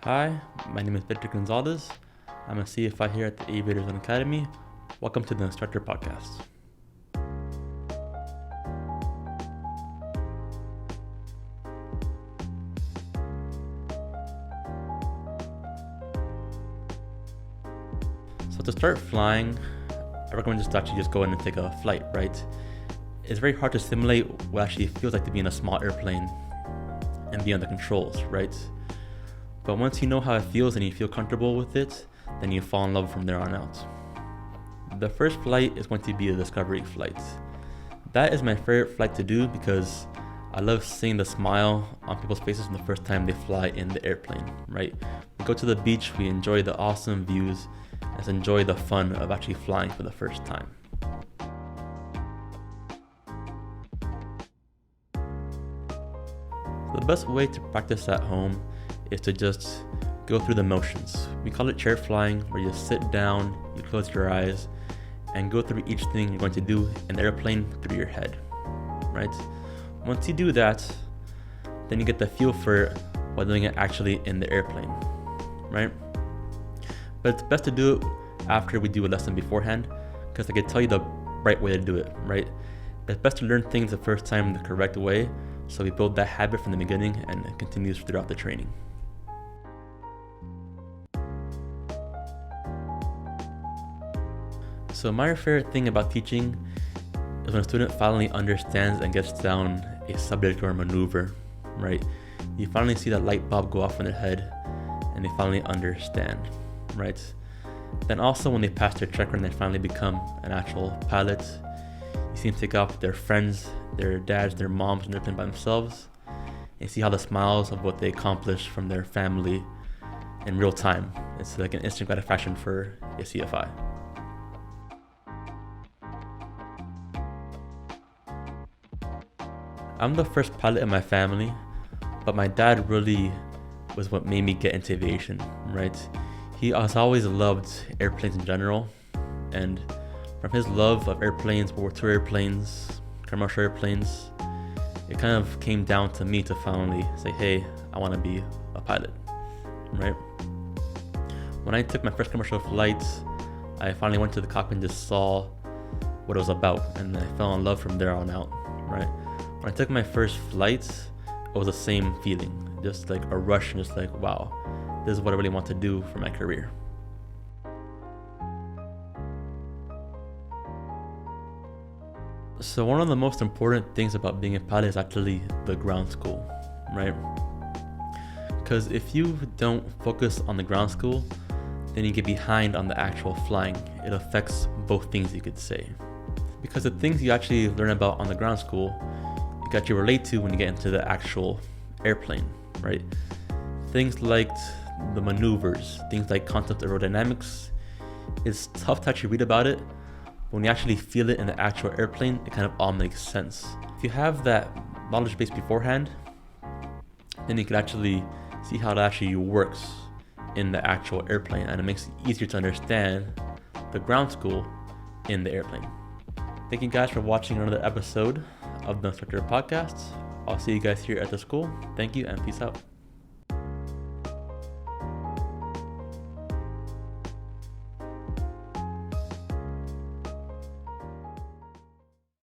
Hi, my name is Victor Gonzalez. I'm a CFI here at the Aviator Academy. Welcome to the Instructor podcast. So to start flying, I recommend just go in and take a flight, right? It's very hard to simulate what actually feels like to be in a small airplane and be on the controls, right? But once you know how it feels and you feel comfortable with it, then you fall in love from there on out. The first flight is going to be a discovery flight. That is my favorite flight to do because I love seeing the smile on people's faces the first time they fly in the airplane, right? We go to the beach, we enjoy the awesome views, and enjoy the fun of actually flying for the first time. The best way to practice at home is to just go through the motions. We call it chair flying, where you sit down, you close your eyes, and go through each thing you're going to do in the airplane through your head, right? Once you do that, then you get the feel for it while doing it actually in the airplane, right? But it's best to do it after we do a lesson beforehand, because I can tell you the right way to do it, right? It's best to learn things the first time the correct way, so we build that habit from the beginning and it continues throughout the training. So my favorite thing about teaching is when a student finally understands and gets down a subject or a maneuver, right? You finally see that light bulb go off in their head and they finally understand, right? Then also when they pass their checker and they finally become an actual pilot, you see them take off with their friends, their dads, their moms, and they're playing by themselves. And see how the smiles of what they accomplish from their family in real time. It's like an instant gratification for a CFI. I'm the first pilot in my family, but my dad really was what made me get into aviation, right? He has always loved airplanes in general, and from his love of airplanes, World War II airplanes, commercial airplanes, it kind of came down to me to finally say, hey, I want to be a pilot, right? When I took my first commercial flight, I finally went to the cockpit and just saw what it was about, and I fell in love from there on out, right? When I took my first flight, it was the same feeling, just like a rush and just like, wow, this is what I really want to do for my career. So one of the most important things about being a pilot is actually the ground school, right? Because if you don't focus on the ground school, then you get behind on the actual flying. It affects both things, you could say. Because the things you actually learn about on the ground school, you can actually relate to when you get into the actual airplane, right? Things like the maneuvers, things like concept aerodynamics, it's tough to actually read about it. When you actually feel it in the actual airplane, it kind of all makes sense. If you have that knowledge base beforehand, then you can actually see how it actually works in the actual airplane, and it makes it easier to understand the ground school in the airplane. Thank you guys for watching another episode of the Instructor podcast. I'll see you guys here at the school. Thank you and peace out.